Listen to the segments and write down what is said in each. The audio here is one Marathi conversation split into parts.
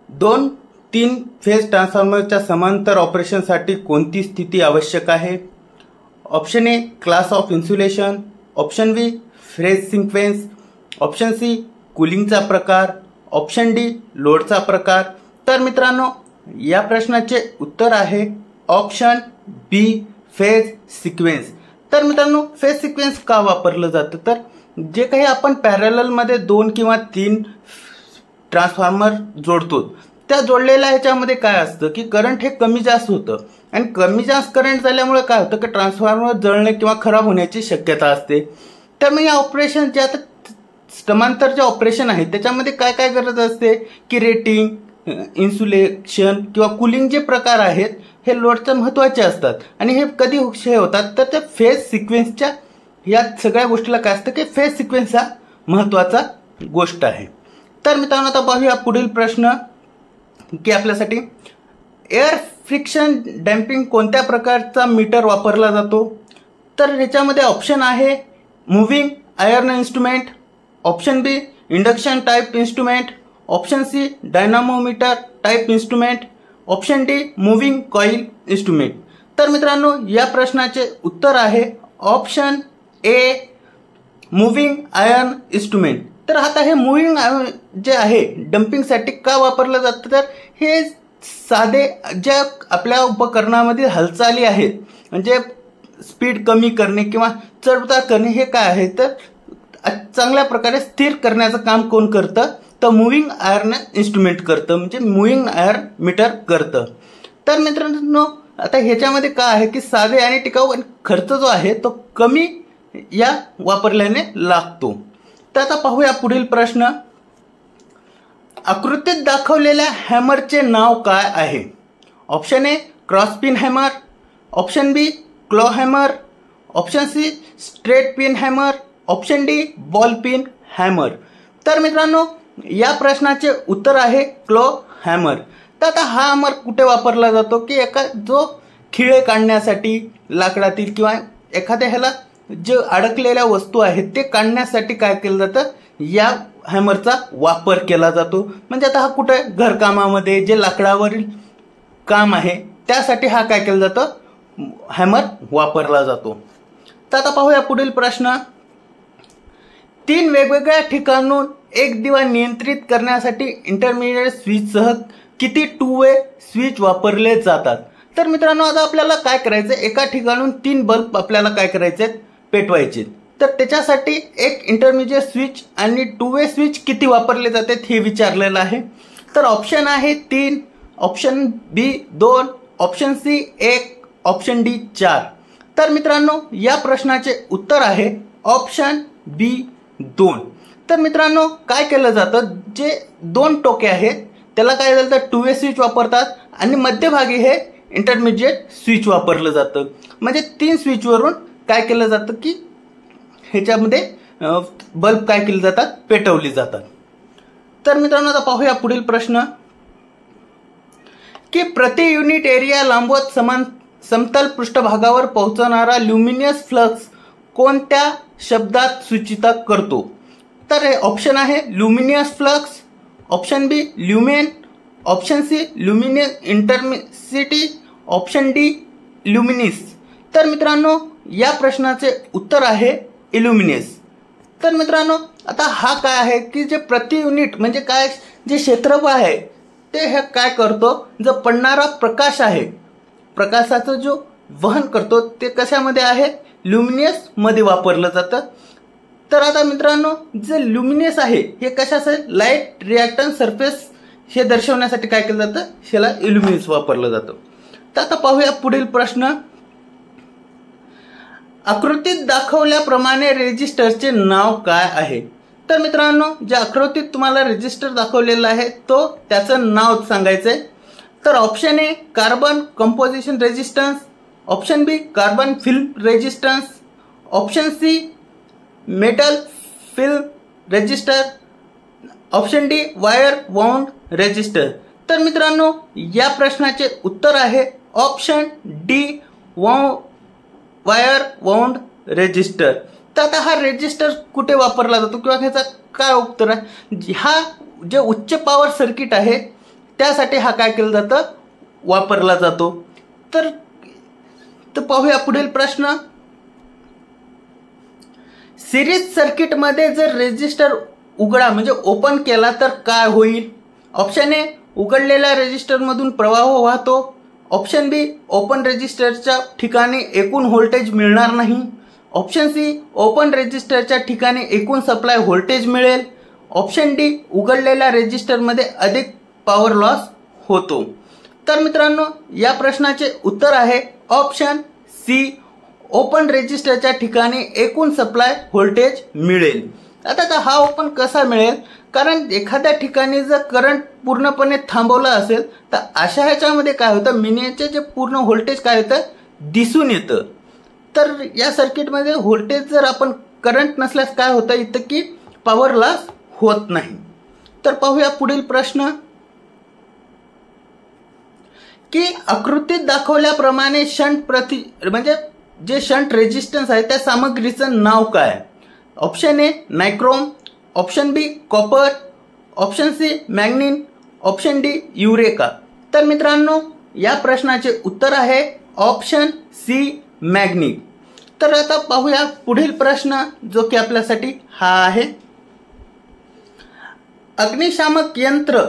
दोन 3 फेज ट्रान्सफॉर्मरच्या समांतर ऑपरेशनसाठी कोणती स्थिती आवश्यक आहे? Option A class of insulation, option B phase sequence, option C कूलिंगचा प्रकार, ऑप्शन डी लोडचा प्रकार. तर मित्रांनो या प्रश्नाचे उत्तर आहे ऑप्शन बी फेज सिक्वेन्स. तर मित्रांनो फेज सिक्वेन्स का वापरलं जातं? तर जे काही आपण पॅरललमध्ये 2 किंवा 3 ट्रान्सफॉर्मर जोडतो त्या जोडलेल्या ह्याच्यामध्ये काय असतं की करंट हे कमी जास्त होतं आणि कमी जास्त करंट झाल्यामुळे काय होतं की ट्रान्सफॉर्मर जळणे किंवा खराब होण्याची शक्यता असते. तर मग या ऑपरेशन जे आता समांतर जे ऑपरेशन आहे त्याच्यामध्ये काय काय गरज असते की रेटिंग, इन्सुलेशन किंवा कूलिंग जे प्रकार आहेत हे लोडचे महत्त्वाचे असतात आणि हे कधी हे होतात तर त्या फेज सिक्वेन्सच्या या सगळ्या गोष्टीला काय असतं की फेज सिक्वेन्स हा महत्त्वाचा गोष्ट आहे. तर मित्रांनो आता पाहूया पुढील प्रश्न की आपल्यासाठी एअर फ्रिक्शन डॅम्पिंग कोणत्या प्रकारचा मीटर वापरला जातो? तर ह्याच्यामध्ये ऑप्शन आहे moving iron instrument, option B induction type instrument, option C dynamometer type instrument, option D moving coil instrument. तर मित्रांनो या प्रश्नाचे उत्तर आहे option A moving iron instrument. तर आता हे मूव्हिंग जे आहे डम्पिंगसाठी का वापरलं जातं? तर हे साधे ज्या आपल्या उपकरणामध्ये हालचाली आहेत म्हणजे स्पीड कमी करणे किंवा चढउतार करणे हे काय आहे तर चांगल्या प्रकारे स्थिर करण्याचं काम कोण करतं? तर मूव्हिंग आयर्न इन्स्ट्रुमेंट करतं म्हणजे मूव्हिंग आयर्न मीटर करतं. तर मित्रांनो आता ह्याच्यामध्ये काय आहे की साधे आणि टिकाऊ खर्च जो आहे तो कमी या वापरल्याने लागतो. तर आता पाहूया पुढील प्रश्न. आकृतीत दाखवलेल्या हॅमरचे नाव काय आहे? Option A cross pin hammer, option B claw hammer, option C straight pin hammer, option D ball pin hammer. तर मित्रांनो या प्रश्नाचे उत्तर आहे क्लो हॅमर. तर आता हा हॅमर कुठे वापरला जातो की जो खिळे काढण्यासाठी लाकडातील किंवा एखाद्या ह्याला जे अडकलेल्या वस्तू आहेत ते काढण्यासाठी काय केलं जातं या हॅमरचा वापर केला जातो. म्हणजे आता हा कुठे घरकामामध्ये जे लाकडावरील काम आहे त्यासाठी हा काय केलं जातं हॅमर वापरला जातो. तर आता पाहूया पुढील प्रश्न. 3 वेगवेगळ्या ठिकाणून एक दिवा नियंत्रित करण्यासाठी इंटरमिडिएट स्विचसह किती 2 वे स्विच वापरले जातात? तर मित्रांनो आता आपल्याला काय करायचं एका ठिकाणून 3 बल्ब आपल्याला काय करायचे पेटवायचे. तर त्याच्यासाठी एक इंटरमिडिएट स्विच आणि 2 वे स्विच किती वापरले जातात हे विचारलेलं आहे. तर ऑप्शन आहे 3, ऑप्शन बी 2, ऑप्शन सी 1, ऑप्शन डी 4. तर मित्रांनो या प्रश्नाचे उत्तर आहे ऑप्शन बी 2. तर मित्रांनो काय केलं जातं जे 2 टोके आहेत त्याला काय झालं तर 2 वे स्विच वापरतात आणि मध्यभागी हे इंटरमिडिएट स्विच वापरलं जातं. म्हणजे 3 स्विचवरून काय केलं जातं की ह्याच्यामध्ये बल्ब काय केले जातात पेटवली जातात. तर मित्रांनो आता पाहूया पुढील प्रश्न की प्रति युनिट एरिया लांबवत समतल पृष्ठभागावर पोहोचणारा ल्युमिनियस फ्लक्स कोणत्या शब्दात सूचित करतो? तर ऑप्शन आहे luminous flux, option B lumen, option C luminous intensity, option D luminance. तर मित्रांनो या प्रश्नाचे उत्तर आहे इल्युमिनेस. तर मित्रांनो आता हा काय आहे की जे प्रति युनिट म्हणजे काय जे क्षेत्रफळ आहे ते हे काय करतो जो पडणारा प्रकाश आहे प्रकाशाचं जो वहन करतो ते कशामध्ये आहे ल्युमिनियस मध्ये वापरलं जातं. तर आता मित्रांनो जे ल्युमिनियस आहे हे कशाचं लाईट रिॲक्टन्स सरफेस हे दर्शवण्यासाठी काय केलं जातं ह्याला इल्युमिनेस वापरलं जातं. तर आता पाहूया पुढील प्रश्न. आकृतीत दाखवल्याप्रमाणे रेजिस्टरचे नाव काय आहे? तर मित्रांनो ज्या आकृतीत तुम्हाला रेजिस्टर दाखवलेला आहे तो त्याचं नाव सांगायचंय. तर option A carbon composition resistance, option B carbon film resistance, option C metal film resistor, option D wire wound resistor. तर मित्रांनो या प्रश्नाचे उत्तर आहे option D wire wound resistor. तर आता हा रेजिस्टर कुठे वापरला जातो किंवा ह्याचा काय उत्तर आहे? हा जे उच्च पॉवर सर्किट आहे त्यासाठी हा काय केलं जातं, वापरला जातो. तर पाहूया पुढील प्रश्न. सिरीज सर्किटमध्ये जर रेजिस्टर उघडा म्हणजे ओपन केला तर काय होईल? ऑप्शन ए, उघडलेल्या रेजिस्टरमधून प्रवाह वाहतो. ऑप्शन बी, ओपन रेजिस्टरच्या ठिकाणी एकूण व्होल्टेज मिळणार नाही. ऑप्शन सी, ओपन रेजिस्टरच्या ठिकाणी एकूण सप्लाय व्होल्टेज मिळेल. ऑप्शन डी, उघडलेल्या रेजिस्टरमध्ये अधिक पॉवर लॉस होतो. तर मित्रांनो, या प्रश्नाचे उत्तर आहे ऑप्शन सी, ओपन रेजिस्टरच्या ठिकाणी एकूण सप्लाय व्होल्टेज मिळेल. आता हा ओपन कसा मिळेल? कारण एखाद्या ठिकाणी जर करंट पूर्णपणे थांबवला असेल तर अशा ह्याच्यामध्ये काय होतं, मिनिचे जे पूर्ण व्होल्टेज काय होतं, दिसून येतं. तर या सर्किटमध्ये व्होल्टेज जर आपण करंट नसल्यास काय होतं इथं की पॉवर लॉस होत नाही. तर पाहूया पुढील प्रश्न की आकृतीत दाखवल्याप्रमाणे शंट म्हणजे जे शंट रेजिस्टन्स आहे त्या सामग्रीचं नाव काय? Option A, nichrome. Option B, copper. Option C, manganin. Option D, eureka. तर मित्रांनो, या प्रश्नाचे उत्तर आहे ऑप्शन सी, मॅग्नीन. तर आता पाहूया पुढील प्रश्न जो की आपल्यासाठी हा आहे. अग्निशामक यंत्र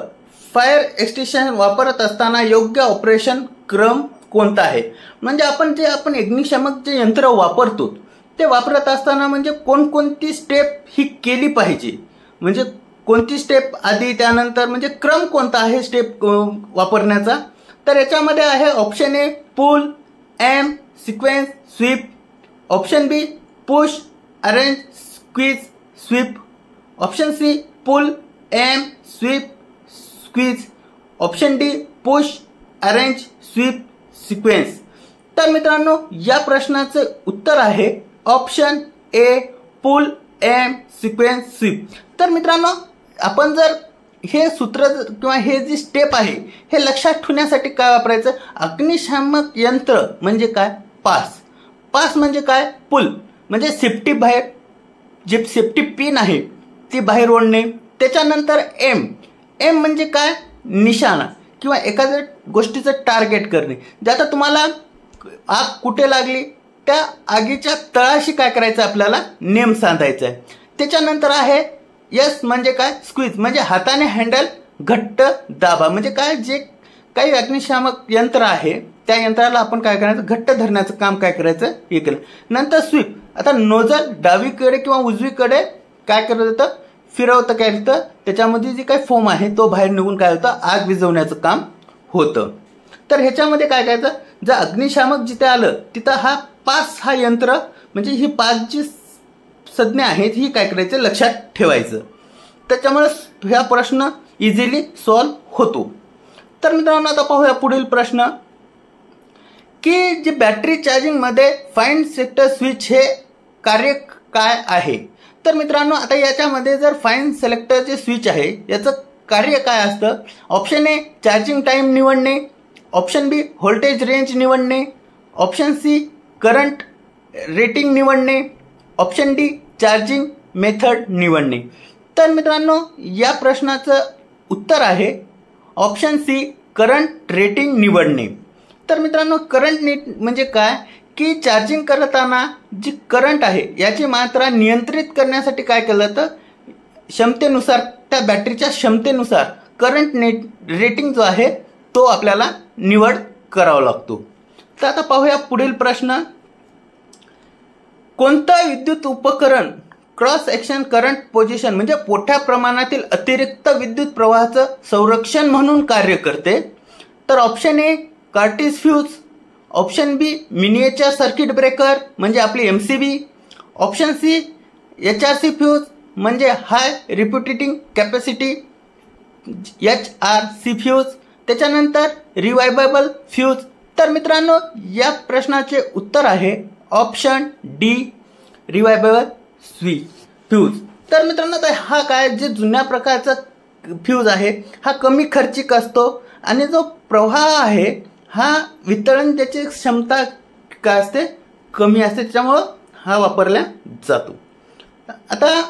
फायर एक्सटिंग्विशर वापरत असताना योग्य ऑपरेशन क्रम कोणता आहे? म्हणजे आपण अग्निशामक जे यंत्र वापरतो ते वापरत असताना म्हणजे कोणकोणती स्टेप ही केली पाहिजे, म्हणजे कोणती स्टेप आधी त्यानंतर म्हणजे क्रम कोणता आहे स्टेप वापरण्याचा? तर याच्यामध्ये आहे option A, pull, aim, sequence, sweep. Option B, push, arrange, squeeze, sweep. Option C, pull, aim, sweep, squeeze. Option D, push, arrange, sweep, sequence. तर मित्रांनो, या प्रश्नाचं उत्तर आहे option A, pull, aim, sequence, sweep. तर मित्रांनो, आपण जर हे सूत्र किंवा हे जी स्टेप आहे हे लक्षात ठेवण्यासाठी काय वापरायचं? अग्निशामक यंत्र म्हणजे काय? पास. पास म्हणजे काय? पुल म्हणजे सेफ्टी बाहेर, जे सेफ्टी पिन आहे ती बाहेर ओढणे. त्याच्यानंतर एम, एम म्हणजे काय? निशाणा किंवा एखाद्या गोष्टीचं टार्गेट करणे. जे आता तुम्हाला आग कुठे लागली त्या आगीच्या तळाशी काय करायचं, आपल्याला नेम सांधायचं आहे. त्याच्यानंतर आहे यस म्हणजे काय? स्क्वीज म्हणजे हाताने हँडल घट्ट दाबा. म्हणजे काय, जे काही अग्निशामक यंत्र आहे त्या यंत्राला आपण काय करायचं, घट्ट धरण्याचं काम काय करायचं हे केलं. नंतर स्वीप, आता नोझल डावीकडे किंवा उजवीकडे काय करत होतं, फिरवतं काय होतं, त्याच्यामध्ये जे काही फोम आहे तो बाहेर निघून काय होतं, आग विझवण्याचं काम होतं. तर ह्याच्यामध्ये काय करायचं, जर अग्निशामक जिथे आलं तिथं हा पास हा यंत्र म्हणजे ही पाच जी संज्ञा आहेत ही काय करायचं, लक्षात ठेवायचं. त्याच्यामुळे हा प्रश्न इझिली सॉल्व्ह होतो. तर मित्रांनो, आता पाहूया पुढील प्रश्न की जे बॅटरी चार्जिंगमध्ये फाईन सेलेक्टर स्विच हे कार्य काय आहे? तर मित्रांनो, आता याच्यामध्ये जर फाईन सिलेक्टर जे स्विच आहे याचं कार्य काय असतं? ऑप्शन ए, चार्जिंग टाइम निवडणे. ऑप्शन बी, व्होल्टेज रेंज निवडणे. ऑप्शन सी, करंट रेटिंग निवडणे. ऑप्शन डी, चार्जिंग मेथड निवडणे. तर मित्रांनो, या प्रश्नाचं उत्तर आहे ऑप्शन सी, करंट रेटिंग निवडणे. तर मित्रांनो, करंट म्हणजे काय की चार्जिंग करताना जी करंट आहे याची मात्रा नियंत्रित करण्यासाठी काय केलं जातं, क्षमतेनुसार त्या बॅटरीच्या क्षमतेनुसार करंट रेटिंग जो आहे तो आपल्याला निवड करावा लागतो. तर आता पाहूया पुढील प्रश्न. कोणतं विद्युत उपकरण क्रॉस ॲक्शन करंट पोझिशन म्हणजे मोठ्या प्रमाणातील अतिरिक्त विद्युत प्रवाहाचं संरक्षण म्हणून कार्य करते? तर option A, cartridge fuse. Option B, miniature circuit breaker म्हणजे आपली MCB. Option C, HRC fuse म्हणजे high rupturing capacity HRC fuse. त्याच्यानंतर रिवायवेबल फ्यूज. तर मित्रांनो, या प्रश्नाचे उत्तर आहे ऑप्शन डी, रिवायवेबल फ्यूज. तर मित्रांनो, हा काय जे जुन्या प्रकारचा फ्यूज आहे हा कमी खर्चिक असतो आणि जो प्रवाह आहे हा वितरण त्याची क्षमता काय असते, कमी असते, त्याच्यामुळं हा वापरला जातो. आता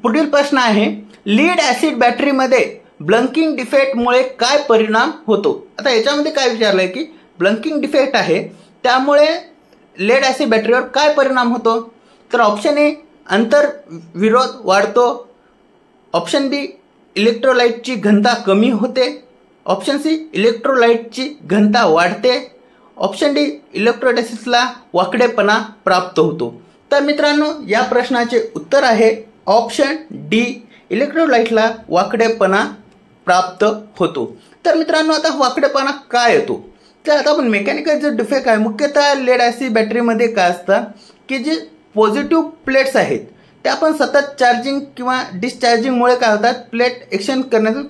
पुढील प्रश्न आहे, लीड ॲसिड बॅटरीमध्ये ब्लंकिंग डिफेक्टमुळे काय परिणाम होतो. आता याच्यामध्ये काय विचारलंय की ब्लंकिंग डिफेक्ट आहे त्यामुळे लेड ॲसिड बॅटरीवर काय परिणाम होतो. तर ऑप्शन ए अंतर विरोध वाढतो, ऑप्शन बी इलेक्ट्रोलाइटची घनता कमी होते, ऑप्शन सी इलेक्ट्रोलाइटची घनता वाढते, ऑप्शन डी इलेक्ट्रोलायसिसला वाकडेपणा प्राप्त होतो. तर मित्रांनो या प्रश्नाचे उत्तर आहे ऑप्शन डी, इलेक्ट्रोलाइटला वाकडेपणा प्राप्त होतो. तर मित्रांनो आता वाकडेपणा काय येतो. तर आता आपण मेकॅनिकल जो डिफेक्ट आहे मुख्यतः लेड ॲसिड बॅटरीमध्ये काय असतं की जे पॉझिटिव्ह प्लेट्स आहेत त्या आपण सतत चार्जिंग किंवा डिस्चार्जिंगमुळे काय होतात प्लेट एक्सचेंज करण्याचा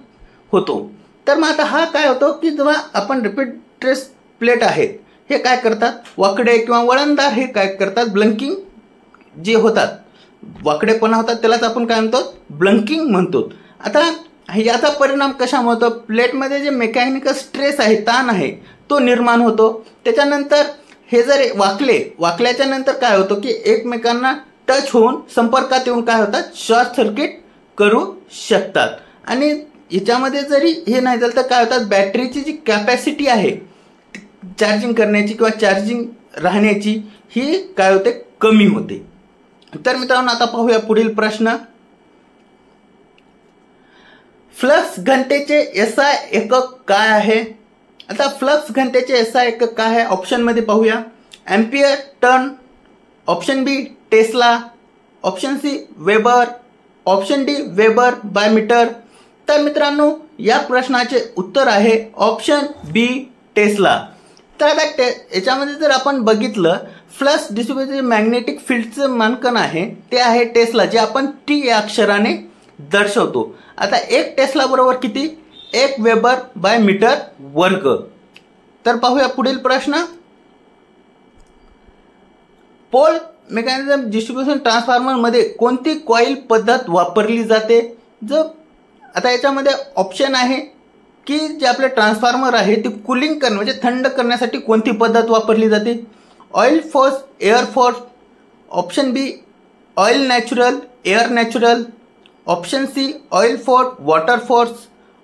होतो. तर मग आता हा काय होतो की जेव्हा आपण रिपीट्रेस प्लेट आहेत हे काय करतात वाकडे किंवा वळणदार हे काय करतात ब्लंकिंग जे होतात वाकडेपणा होतात त्यालाच आपण काय म्हणतो ब्लंकिंग म्हणतो. आता याचा परिणाम कशामुळे होतो प्लेटमध्ये जे मेकॅनिकल स्ट्रेस आहे ताण आहे तो निर्माण होतो. त्याच्यानंतर हे जर वाकल्याच्या नंतर काय होतं की एकमेकांना टच होऊन संपर्कात येऊन काय होतात शॉर्ट सर्किट करू शकतात. आणि याच्यामध्ये जरी हे नाही झालं तर काय होतात बॅटरीची जी कॅपॅसिटी आहे चार्जिंग करण्याची किंवा चार्जिंग राहण्याची ही काय होते कमी होते. तर मित्रांनो आता पाहूया पुढील प्रश्न. फ्लक्स घनतेचे SI एकक काय आहे. आता फ्लक्स घनतेचे SI एकक काय आहे ऑप्शनमध्ये पाहूया. Ampere turn, option B tesla, option C weber, option D weber by metre. तर मित्रांनो या प्रश्नाचे उत्तर आहे ऑप्शन बी टेस्ला. तर आता याच्यामध्ये जर आपण बघितलं फ्लक्स डिस्ट्रीब्युशन मॅग्नेटिक फील्डचं मानकन आहे ते आहे टेस्ला जे आपण टी या अक्षराने दर्शवतो. आता एक टेस्ला बरोबर किती 1 वेबर बाय मीटर वर्ग. तर पाहूया पुढील प्रश्न. पोल मेकॅनिझम डिस्ट्रीब्युशन ट्रान्सफॉर्मर मध्ये कोणती कॉईल पद्धत वापरली जाते. जो आता याच्यामध्ये ऑप्शन आहे की जे आपले ट्रान्सफॉर्मर आहे ते कूलिंग करणे म्हणजे थंड करण्यासाठी कोणती पद्धत वापरली जाते. Oil force, air force, option B oil natural, air natural, option C oil force, water force,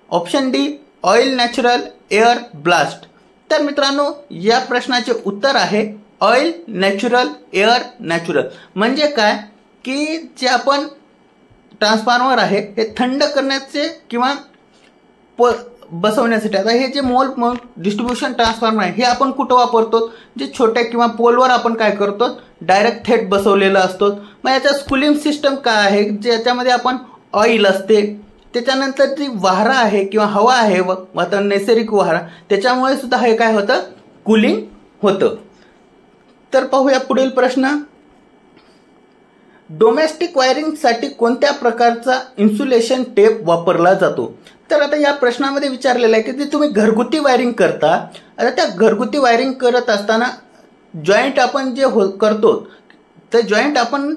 option D oil natural, air blast. तर मित्रांनो या प्रश्नाचे उत्तर आहे ऑइल नॅचरल, एअर नॅचरल. म्हणजे काय की जे आपण ट्रान्सफॉर्मर आहे हे थंड करण्याचे किंवा बसवण्यासाठी. आता हे जे मोल डिस्ट्रीब्युशन ट्रान्सफॉर्मर आहे हे आपण कुठं वापरतो जे छोट्या किंवा पोलवर आपण काय करतो डायरेक्ट थेट बसवलेला असतो. मग याच्या कूलिंग सिस्टम काय आहे ज्याच्यामध्ये आपण ऑइल असते त्याच्यानंतर जी वारा आहे किंवा हवा आहे वातावरण नैसर्गिक वारा त्याच्यामुळे सुद्धा हे काय होतं कूलिंग होतं. तर पाहूया पुढील प्रश्न. डोमेस्टिक वायरिंगसाठी कोणत्या प्रकारचा इन्सुलेशन टेप वापरला जातो. तर आता या प्रश्नामध्ये विचारलेलं आहे की जे तुम्ही घरगुती वायरिंग करता आता त्या घरगुती वायरिंग करत असताना जॉईंट आपण जे करतो तर जॉईंट आपण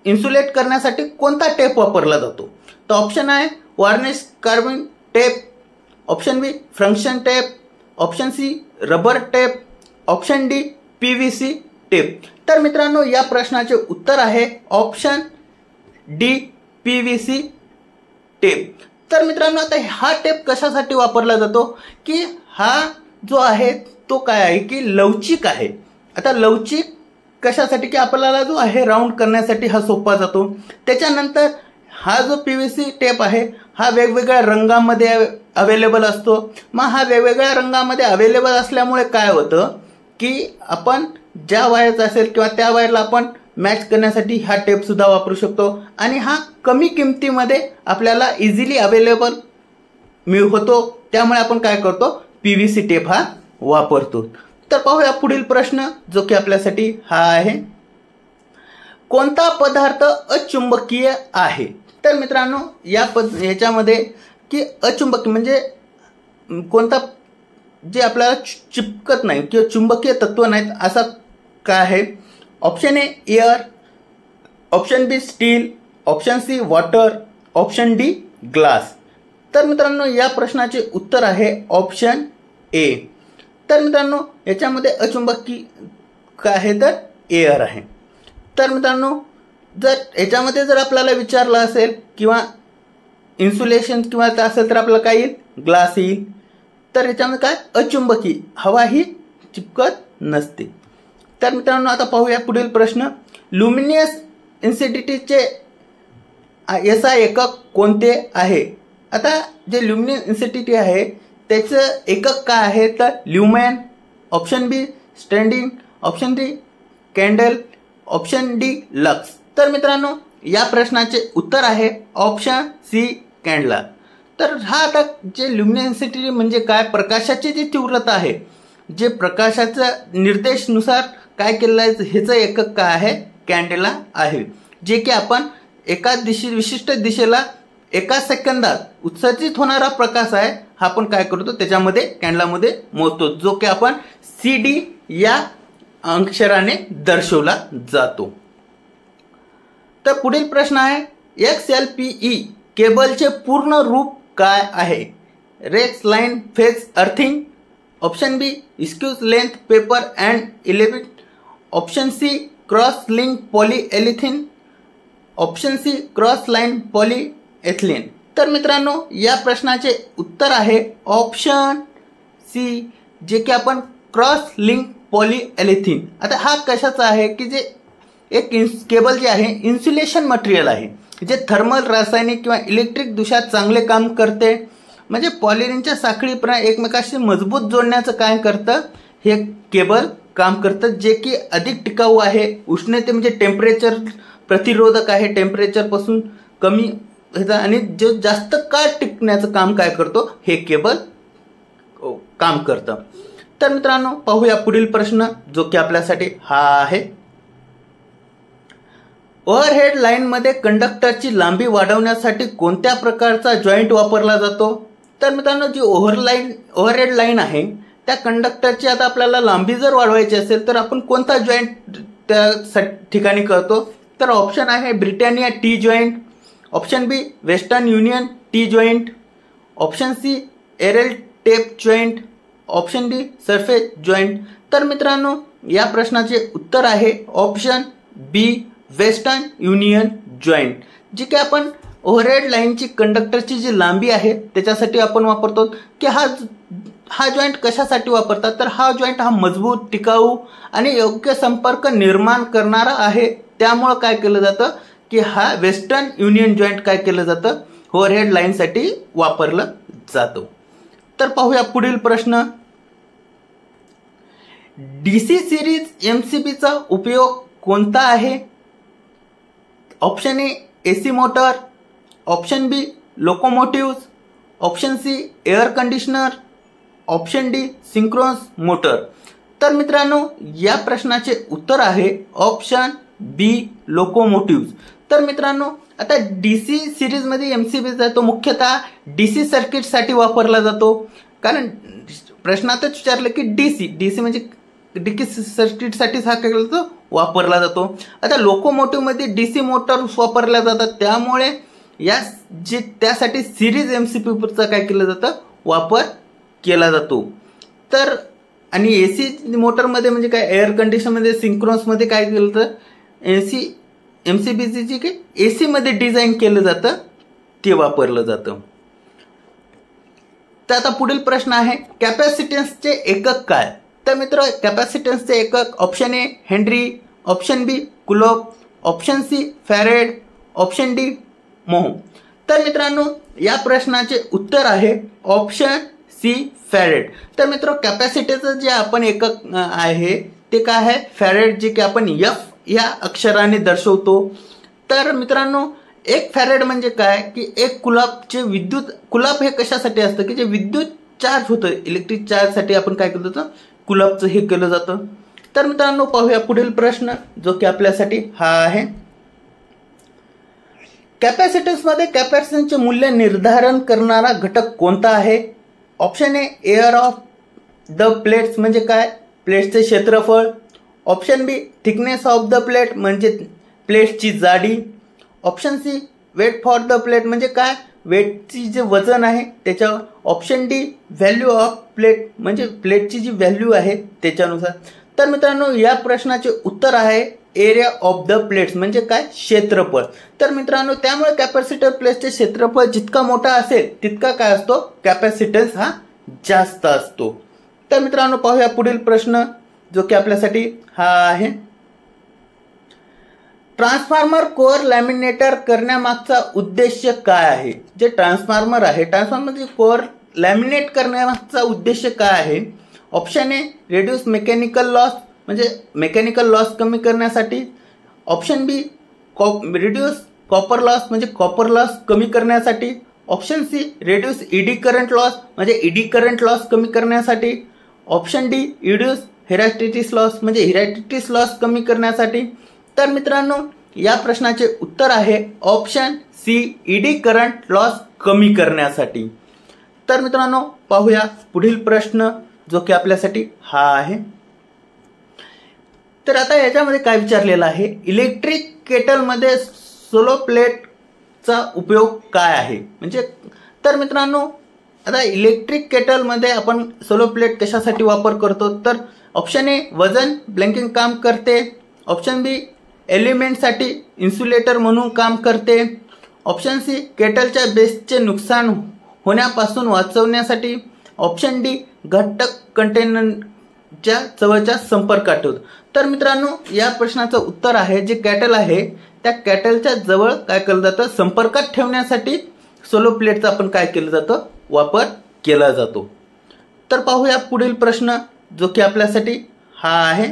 इन्सुलेट करण्यासाठी कोणता टेप वापरला जातो. तर ऑप्शन आहे वार्निश कार्बिन tape, option B friction tape, option C rubber tape, option D PVC tape. तर मित्रांनो या प्रश्नाचे उत्तर आहे ऑप्शन डी PVC टेप. तर मित्रांनो आता हा टेप कशासाठी वापरला जातो की हा जो आहे तो काय आहे की लवचिक आहे. आता लवचिक कशासाठी की आपल्याला जो आहे राऊंड करण्यासाठी हा सोपा जातो. त्याच्यानंतर हा जो PVC टेप आहे हा वेगवेगळ्या रंगामध्ये अवेलेबल असतो. मग हा वेगवेगळ्या रंगामध्ये अवेलेबल असल्यामुळे काय होतं की आपण ज्या वायरचा असेल किंवा त्या वायरला आपण मॅच करण्यासाठी हा टेप सुद्धा वापरू शकतो. आणि हा कमी किमतीमध्ये आपल्याला इझिली अवेलेबल होतो त्यामुळे आपण काय करतो PVC टेप हा वापरतो. तर पाहूया पुढील प्रश्न जो की आपल्यासाठी हा आहे. कोणता पदार्थ अचुंबकीय आहे. तर मित्रांनो याच्यामध्ये की अचुंबकीय म्हणजे कोणता जे आपल्याला चिपकत नाही किंवा चुंबकीय तत्व नाहीत असा काय आहे. Option A air, option B steel, option C water, option D glass. तर मित्रांनो या प्रश्नाचे उत्तर आहे ऑप्शन ए. तर मित्रांनो याच्यामध्ये अचुंबकीय काय आहे तर एअर आहे. तर मित्रांनो जर याच्यामध्ये जर आपल्याला विचारलं असेल किंवा इन्सुलेशन किंवा असेल तर आपल्याला काय येईल, ग्लास येईल. तर याच्यामध्ये काय, अचुंबकी, हवा ही चिपकत नसते. तर मित्रांनो आता पाहूया पुढील प्रश्न. ल्युमिनियस इंटेन्सिटीचे SI एकक कोणते आहे? आता जे ल्युमिनियस इंटेन्सिटी आहे त्याचं एकक काय आहे, तर lumen, option B standing, option D candle, option D lux. तर मित्रांनो या प्रश्नाचे उत्तर आहे ऑप्शन सी कॅन्डला. तर हा आता जे ल्युमिनिसिटी म्हणजे काय, प्रकाशाची जी तीव्रता आहे, जे प्रकाशाच्या निर्देशनुसार काय केलेलं आहे ह्याचं एकक काय आहे, कॅन्डेला आहे. जे की आपण एका विशिष्ट दिशेला एका सेकंदात उत्सर्जित होणारा प्रकाश आहे हा आपण काय करतो त्याच्यामध्ये कॅन्डलामध्ये मोजतो, जो की आपण CD या अक्षराने दर्शवला जातो. तर पुढील प्रश्न आहे XLPE केबलचे पूर्ण रूप काय आहे? Rex line phase earthing, option B squeeze length paper and elevate, option C cross link polyethylene, option C cross line polyethylene. तर मित्रांनो या प्रश्नाचे उत्तर आहे ऑप्शन सी, जे की आपण क्रॉस लिंक पॉलीएथिलीन. आता हा कशाचा आहे की जे एक केबल जे आहे इन्सुलेशन मटेरियल आहे, जे थर्मल, रासायनिक किंवा इलेक्ट्रिक दिशात चांगले काम करते. म्हणजे पॉलिथिनच्या साखळी एकमेकाशी मजबूत जोडण्याचं काय करतं हे केबल काम करतं, जे की अधिक टिकाऊ आहे, उष्णते म्हणजे टेम्परेचर प्रतिरोधक आहे, टेम्परेचर पासून कमी ह्याचा, आणि जो जास्त काळ टिकण्याचं काम काय करतो हे केबल काम करतं. तर मित्रांनो पाहूया पुढील प्रश्न, जो की आपल्यासाठी हा आहे. ओव्हरहेड लाईन मध्ये कंडक्टरची लांबी वाढवण्यासाठी कोणत्या प्रकारचा जॉईंट वापरला जातो? तर मित्रांनो जी ओव्हरहेड लाईन आहे त्या कंडक्टरची आता आपल्याला लांबी जर वाढवायची असेल तर आपण कोणता जॉईंट त्या ठिकाणी करतो? तर ऑप्शन आहे Britannia T joint, option B Western Union T joint, option C aerial tape joint, option D surface joint. तर मित्रांनो या प्रश्नाचे उत्तर आहे option B Western Union joint, जी की आपण ओव्हरहेड लाईनची कंडक्टरची जी लांबी आहे त्याच्यासाठी आपण वापरतो. की हा जॉईंट कशासाठी वापरतात? तर हा जॉईंट हा मजबूत, टिकाऊ आणि योग्य संपर्क निर्माण करणारा आहे. त्यामुळं काय केलं जातं की हा वेस्टर्न युनियन जॉईंट काय केलं जातं ओव्हरहेड लाईनसाठी वापरलं जातो. तर पाहूया पुढील प्रश्न. DC सिरीज MCBचा उपयोग कोणता आहे? Option A AC motor, option B locomotive, option C air conditioner, option D synchronous motor. तर मित्रांनो या प्रश्नाचे उत्तर आहे ऑप्शन बी लोकोमोटिव्ह. तर मित्रांनो आता DC सिरीज मध्ये MCB तो मुख्यतः DC सर्किट साठी वापरला जातो. कारण प्रश्नातच विचारलं की DC म्हणजे DC सर्किट साठी हा काय वापरला जातो. आता लोकोमोटिव्ह मध्ये DC मोटर्स वापरल्या जातात, त्यामुळे या जे त्यासाठी सिरीज MCBचा काय केलं जातं वापर केला जातो. तर आणि AC मोटरमध्ये म्हणजे काय एअर कंडिशन मध्ये सिंक्रोनस मध्ये काय केलं जातं MCBची जी काही AC मध्ये डिझाईन केलं जातं ते वापरलं जातं. तर आता पुढील प्रश्न आहे कॅपॅसिटन्सचे एकक काय? तर मित्र कॅपॅसिटन्सचे एकक option A henry, option B coulomb, option C farad, option D mho. तर मित्रांनो या प्रश्नाचे उत्तर आहे ऑप्शन सी फॅरेड. तर मित्र कॅपॅसिटीचं जे आपण एकक आहे ते काय आहे फॅरेड, जे की आपण F या अक्षराने दर्शवतो. तर मित्रांनो एक फॅरेड म्हणजे काय की एक कुलाबचे विद्युत कुलाब हे कशासाठी असतं की जे विद्युत चार्ज होतं, इलेक्ट्रिक चार्ज साठी आपण काय केलं जातं कुलाबचं हे केलं जातं. तर मित्रांनो पाहूया पुढील प्रश्न, जो की आपल्यासाठी हा आहे. कॅपॅसिटन्स मध्ये कॅपॅसिटन्सचे मूल्य निर्धारण करणारा घटक कोणता आहे? Option A air of the plates म्हणजे काय प्लेट्सचे क्षेत्रफळ, option B thickness of the plate म्हणजे प्लेट्सची जाडी, option C weight for the plate म्हणजे काय वेटची जे वजन आहे त्याच्यावर, option D value of plate म्हणजे प्लेटची जी व्हॅल्यू आहे त्याच्यानुसार. तर मित्रांनो या प्रश्नाचे उत्तर आहे एरिया ऑफ द प्लेट्स म्हणजे काय, क्षेत्रफळ. तर मित्रांनो त्यामुळे कॅपॅसिटर प्लेट्सचे क्षेत्रफळ जितका मोठा असेल तितका काय असतो, कॅपॅसिटन्स हा जास्त असतो. तर मित्रांनो पाहूया पुढील प्रश्न जो की आपल्यासाठी हा आहे. ट्रान्सफॉर्मर कोअर लॅमिनेटर करण्यामागचा उद्देश काय आहे. जे ट्रान्सफॉर्मर आहे, ट्रान्सफॉर्मरचे कोअर लॅमिनेट करण्यामागचा उद्देश काय आहे. Option A reduce mechanical loss म्हणजे मेकॅनिकल लॉस कमी करण्यासाठी. Option B reduce copper loss म्हणजे कॉपर लॉस कमी करण्यासाठी. Option C reduce eddy current loss म्हणजे ईडी करंट लॉस कमी करण्यासाठी. Option D reduce hysteresis loss म्हणजे हिरॅस्टिटिस लॉस कमी करण्यासाठी. तर मित्रांनो या प्रश्नाचे उत्तर आहे option C eddy current loss कमी करण्यासाठी. तर मित्रांनो पाहूया पुढील प्रश्न जो की आपल्यासाठी हा आहे. तर आता याच्यामध्ये काय विचारलेलं आहे, इलेक्ट्रिक केटलमध्ये सोलो प्लेटचा उपयोग काय आहे. म्हणजे तर मित्रांनो आता इलेक्ट्रिक केटलमध्ये आपण सोलो प्लेट कशासाठी वापर करतो. तर ऑप्शन ए वजन ब्लँकिंग काम करते. ऑप्शन बी एलिमेंटसाठी इन्सुलेटर म्हणून काम करते. ऑप्शन सी केटलच्या बेसचे नुकसान होण्यापासून वाचवण्यासाठी. ऑप्शन डी घट्ट कंटेनरच्या जवळच्या संपर्कात होतं. तर मित्रांनो या प्रश्नाचं उत्तर आहे जे कॅटल आहे त्या कॅटलच्या जवळ काय केलं जातं, संपर्कात ठेवण्यासाठी सोलो प्लेटचा आपण काय केलं जातं, वापर केला जातो. तर पाहूया पुढील प्रश्न जो की आपल्यासाठी हा आहे.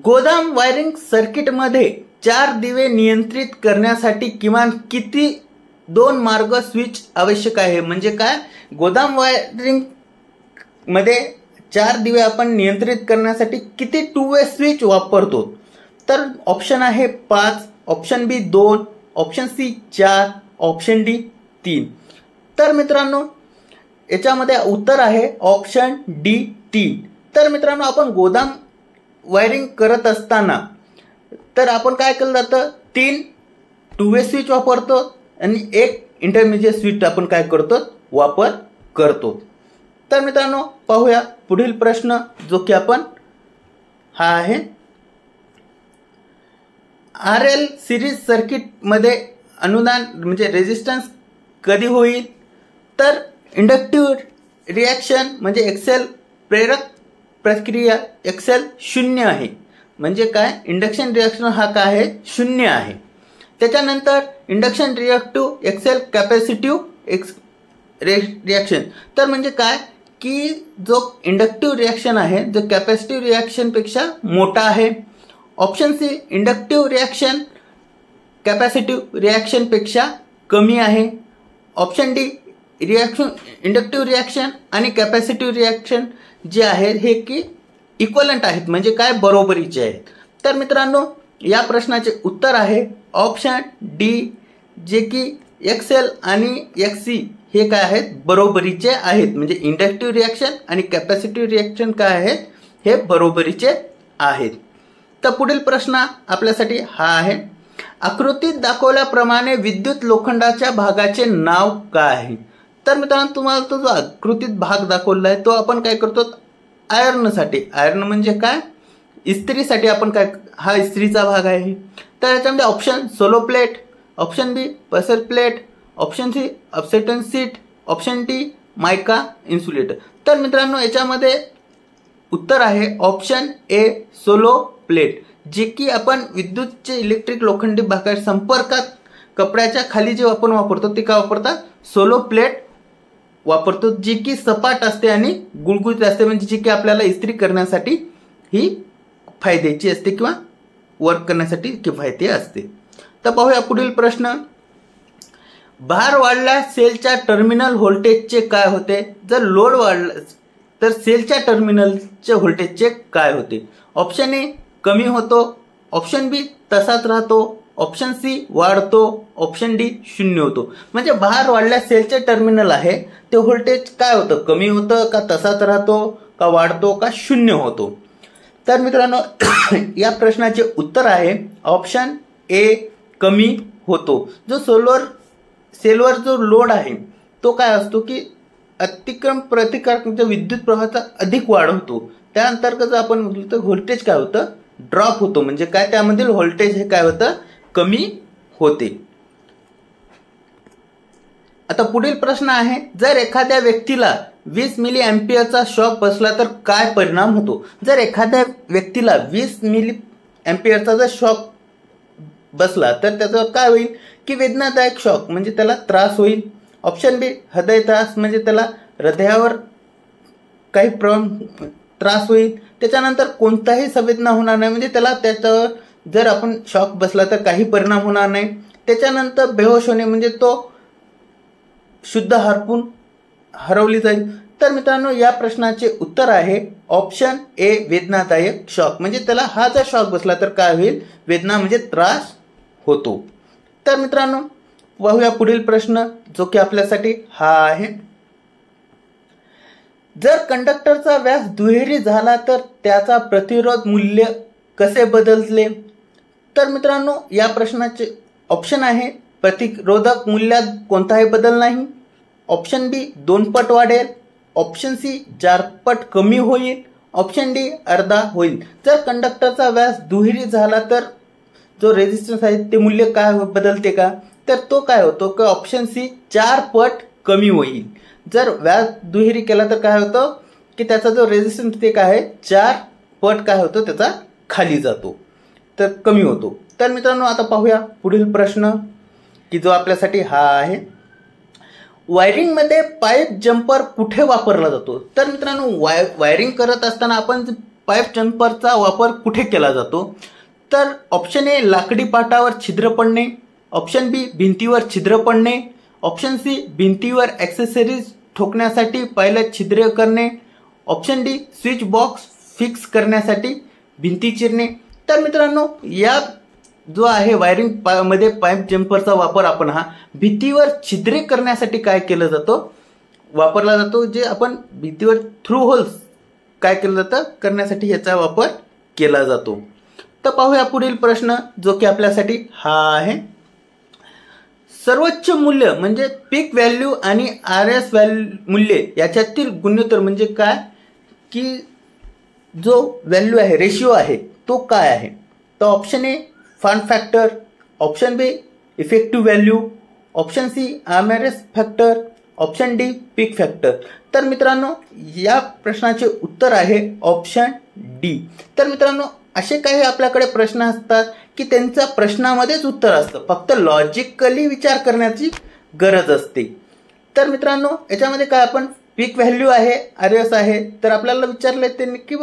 गोदाम वायरिंग सर्किटमध्ये 4 दिवे नियंत्रित करण्यासाठी किमान किती 2 मार्ग स्विच आवश्यक आहे. म्हणजे काय, गोदाम वायरिंग मध्ये 4 दिवे आपण नियंत्रित करण्यासाठी किती 2 वे स्विच वापरतो. तर ऑप्शन आहे 5, ऑप्शन बी 2, ऑप्शन सी 4, ऑप्शन डी 3. तर मित्रांनो याच्यामध्ये उत्तर आहे ऑप्शन डी 3. तर मित्रांनो आपण गोदाम वायरिंग करत असताना तर आपण काय केलं जातं, 3 2 वे स्विच वापरतो आणि 1 इंटरमिजिएट स्विच आपण काय करतो, वापर करतो. तर मित्रांनो पाहूया पुढील प्रश्न जो की आपण हा आहे. RL सिरीज सर्किटमध्ये अनुनाद म्हणजे रेजिस्टन्स कधी होईल. तर इंडक्टिव्ह रिॲक्शन म्हणजे एक्सेल प्रेरक प्रक्रिया एक्सेल 0 आहे. म्हणजे काय, इंडक्शन रिॲक्शन हा काय आहे, 0 आहे. त्याच्यानंतर induction reactive XL capacitive reaction. तर म्हणजे काय की जो इंडक्टिव्ह रिॲक्शन आहे जो कॅपॅसिटिव्ह रिॲक्शनपेक्षा मोठा आहे. Option C inductive reaction capacitive रिॲक्शनपेक्षा कमी आहे. Option D reaction inductive reaction आणि कॅपॅसिटिव्ह रिॲक्शन जे आहे हे की इक्वलंट आहेत म्हणजे काय, बरोबरीचे आहेत. तर मित्रांनो या प्रश्नाचे उत्तर आहे ऑप्शन डी जे की एक्सएल आणि एक्ससी हे काय आहेत, बरोबरीचे आहेत. म्हणजे इंडक्टिव्ह रिॲक्शन आणि कॅपॅसिटिव्ह रिॲक्शन काय आहेत, हे बरोबरीचे आहेत. तर पुढील प्रश्न आपल्यासाठी हा आहे. आकृतीत दाखवल्याप्रमाणे विद्युत लोखंडाच्या भागाचे नाव काय आहे. तर मित्रांनो तुम्हाला तो जो आकृतीत भाग दाखवला आहे तो आपण काय करतो, आयर्नसाठी. आयर्न म्हणजे काय, इस्त्रीसाठी आपण काय, हा इस्त्रीचा भाग आहे. तर याच्यामध्ये option solo plate, option B pusher plate, option C upsetting seat, option D mica insulator. तर मित्रांनो याच्यामध्ये उत्तर आहे ऑप्शन ए सोलो प्लेट, जे की आपण विद्युतचे इलेक्ट्रिक लोखंडी भागाच्या संपर्कात कपड्याच्या खाली जे आपण वापरतो ते काय वापरतात, सोलो प्लेट वापरतो, जी की सपाट असते आणि गुळगुळीत असते. म्हणजे जी की आपल्याला इस्त्री करण्यासाठी ही फायद्याची असते किंवा वर्क करण्यासाठी किफायती असते. तर पाहूया पुढील प्रश्न. भार वाढला सेलच्या टर्मिनल व्होल्टेजचे काय होते. जर लोड वाढला तर सेलच्या टर्मिनलचे व्होल्टेजचे काय होते. ऑप्शन ए कमी होतो, ऑप्शन बी तसाच राहतो, ऑप्शन सी वाढतो, ऑप्शन डी 0 होतो. म्हणजे भार वाढल्या सेलचे टर्मिनल आहे ते व्होल्टेज काय होतं, कमी होतं का तसाच राहतो का वाढतो का 0 होतो. तर मित्रांनो या प्रश्नाचे उत्तर आहे ऑप्शन ए कमी होतो. जो सेलवर जो लोड आहे तो काय असतो की अतिक्रम प्रतिकार विद्युत प्रवाहाचा अधिक वाढ होतो. त्या अंतर्गत आपण म्हटलं तर व्होल्टेज काय होतं, ड्रॉप होतो. म्हणजे काय, त्यामधील व्होल्टेज हे काय होतं, कमी होते. आता पुढील प्रश्न आहे, जर एखाद्या व्यक्तीला 20 मिली अँपिअरचा शॉक बसला तर काय परिणाम होतो. जर एखाद्या व्यक्तीला 20 मिली अँपिअरचा जर शॉक बसला तर त्याचं काय होईल की वेदनादायक शॉक म्हणजे त्याला त्रास होईल. ऑप्शन बी हृदय त्रास म्हणजे त्याला हृदयावर काही त्रास होईल. त्याच्यानंतर कोणताही संवेदना होणार नाही म्हणजे त्याला त्याच्यावर जर आपण शॉक बसला तर काही परिणाम होणार नाही. त्याच्यानंतर बेहोश होणे म्हणजे तो शुद्ध हरवली जाईल. तर मित्रांनो या प्रश्नाचे उत्तर आहे ऑप्शन ए वेदनादायक शॉक. म्हणजे त्याला हा जर शॉक बसला तर काय होईल, वेदना म्हणजे त्रास होतो. तर मित्रांनो पाहूया पुढील प्रश्न जो की आपल्यासाठी हा आहे, जर कंडक्टरचा व्यास दुहेरी झाला तर त्याचा प्रतिरोध मूल्य कसे बदलते. तर मित्रांनो या प्रश्नाचे ऑप्शन आहे प्रतिरोधक मूल्यात कोणताही बदल नाही. ऑप्शन बी 2 पट वाढेल. ऑप्शन सी 4 पट कमी होईल. ऑप्शन डी अर्धा होईल. जर कंडक्टरचा व्यास दुहेरी झाला तर जो रेझिस्टन्स आहे ते मूल्य काय बदलते का, तर तो काय होतो की ऑप्शन सी 4 पट कमी होईल. जर व्यास दुहेरी केला तर काय होतं की त्याचा जो रेझिस्टन्स ते काय आहे 4 पट काय होतो त्याचा खाली जातो, तर कमी होतो. तर मित्रांनो आता पाहूया पुढील प्रश्न की जो आपल्यासाठी हा आहे, वायरिंगमध्ये पाईप जम्पर कुठे वापरला जातो. तर मित्रांनो वायरिंग करत असताना आपण पाईप जम्परचा वापर कुठे केला जातो. तर ऑप्शन ए लाकडी पाटावर छिद्र पडणे. ऑप्शन बी भिंतीवर छिद्र पडणे. ऑप्शन सी भिंतीवर ॲक्सेसरीज ठोकण्यासाठी पाईलात छिद्र करणे. Option D switch box fix करण्यासाठी भिंती चिरणे. तर मित्रांनो या जो आहे वायरिंग मध्ये पाईप जम्परचा वापर आपण हा भिंतीवर छिद्रे करण्यासाठी काय केलं जातो, वापरला जातो. जे आपण भिंतीवर थ्रू होल्स काय केलं जातं करण्यासाठी याचा वापर केला जातो. तर पाहूया पुढील प्रश्न जो की आपल्यासाठी हा आहे, सर्वोच्च मूल्य म्हणजे पीक व्हॅल्यू आणि RS मूल्य याच्यातील गुणोत्तर म्हणजे काय की जो व्हॅल्यू आहे रेशिओ आहे तो काय आहे. तर option A form factor. Option B effective value. Option C RMS factor. Option D peak factor. तर मित्रांनो या प्रश्नाचे उत्तर आहे ऑप्शन डी. तर मित्रांनो असे काही आपल्याकडे प्रश्न असतात की त्यांच्या प्रश्नामध्येच उत्तर असतं, फक्त लॉजिकली विचार करण्याची गरज असते. तर मित्रांनो याच्यामध्ये काय आपण पीक व्हॅल्यू आहे RS आहे, तर आपल्याला विचारले त्यांनी की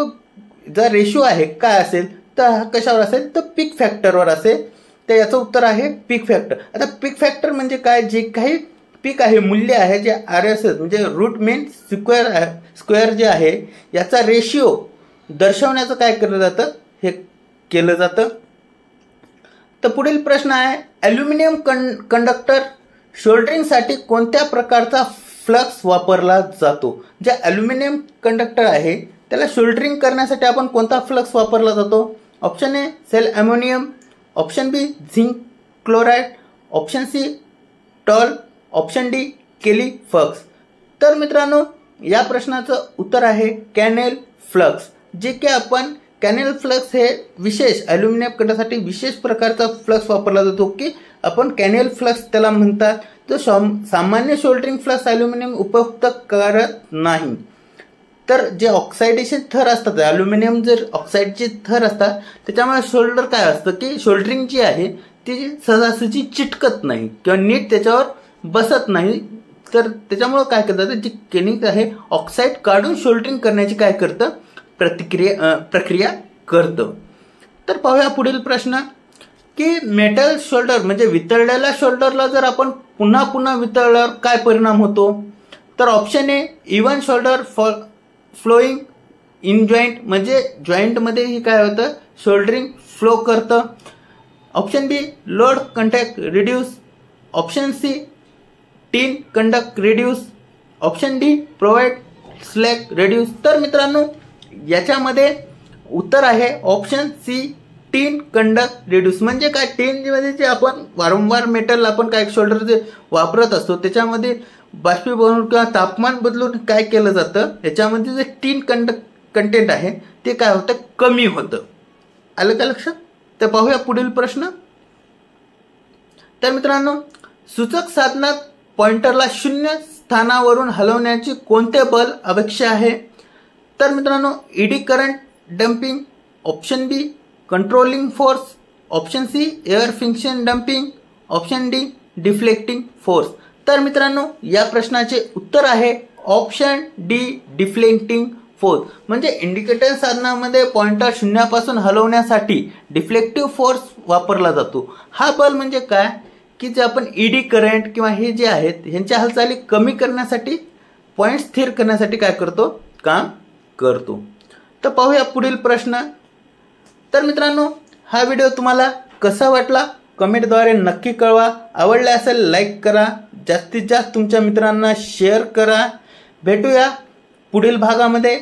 जर रेशिओ आहे काय असेल तर हा कशावर असेल तर पीक फॅक्टरवर असेल. तर याचं उत्तर आहे पीक फॅक्टर. आता पीक फॅक्टर म्हणजे काय, जे काही पीक आहे मूल्य आहे जे RS म्हणजे रूट मीन स्क्वेअर जे आहे याचा रेशिओ दर्शवण्याचं काय केलं जातं, हे केलं जातं. तर पुढील प्रश्न आहे, ॲल्युमिनियम कंडक्टर शोल्डरिंगसाठी कोणत्या प्रकारचा फ्लक्स वापरला जातो. जे ॲल्युमिनियम कंडक्टर आहे त्याला शोल्डरिंग करण्यासाठी आपण कोणता फ्लक्स वापरला जातो. Option A sal ammonium. Option B zinc chloride. Option C tallow. Option D kelly flux. तर मित्रांनो या प्रश्नाचं उत्तर आहे कॅनेल फ्लक्स. जे की आपण कॅनेल फ्लक्स हे विशेष ॲल्युमिनियम कंडक्टरसाठी विशेष प्रकारचा फ्लक्स वापरला जातो की आपण कॅनेल फ्लक्स त्याला म्हणतात. जो सामान्य शोल्डरिंग फ्लक्स ॲल्युमिनियम उपयुक्त करत नाही. तर जे ऑक्सायडेशन थर असतात ॲल्युमिनियम जर ऑक्साईडचे थर असतात त्याच्यामुळे शोल्डर काय असतं की शोल्डरिंग जी आहे ती सहजासहजी चिटकत नाही किंवा नीट त्याच्यावर बसत नाही. तर त्याच्यामुळे काय करतात जी केनिक आहे ऑक्साईड काढून शोल्डरिंग करण्याची काय करतं प्रक्रिया करतं. तर पाहूया पुढील प्रश्न की मेटल शोल्डर म्हणजे वितळलेल्या शोल्डरला जर आपण पुन्हा पुन्हा वितळल्यावर काय परिणाम होतो. तर option A even solder flowing in joint म्हणजे जॉईंटमध्ये काय होतं शोल्डरिंग फ्लो करतं. Option B load contact reduce. Option C tin conduct reduce. Option D provide slack reduce. तर मित्रांनो याच्यामध्ये उत्तर आहे option C tin conduct reduce. म्हणजे काय टीन मध्ये जे आपण वारंवार मेटल आपण काय शोल्डर जे वापरत असतो त्याच्यामध्ये बाष्पीभवन किंवा तापमान बदलून काय केलं जातं याच्यामध्ये जे टीन कंटेंट आहे ते काय होतं, कमी होतं. आलं का लक्षात? तर पाहूया पुढील प्रश्न. तर मित्रांनो, सूचक साधनात पॉइंटरला 0 स्थानावरून हलवण्याची कोणते बल आवश्यक आहे? तर मित्रांनो, eddy current damping, option B controlling force, option C air friction damping, option D deflecting force. तर मित्रांनो, या प्रश्नाचे उत्तर आहे ऑप्शन डी डिफ्लेक्टिंग फोर्स. म्हणजे इंडिकेटर साधनामध्ये पॉइंटर शून्यापासून हलवण्यासाठी डिफ्लेक्टिव्ह फोर्स वापरला जातो. हा बल म्हणजे काय की जे आपण ईडी करंट किंवा हे जे आहेत ह्यांच्या हालचाली कमी करण्यासाठी, पॉइंट स्थिर करण्यासाठी काय करतो, काम करतो. तर पाहूया पुढील प्रश्न. तर मित्रांनो, हा व्हिडिओ तुम्हाला कसा वाटला कमेंटद्वारे नक्की कळवा. आवडला असेल लाईक करा, जास्तीत जास्त तुमच्या मित्रांना शेअर करा. भेटूया पुढील भागामध्ये.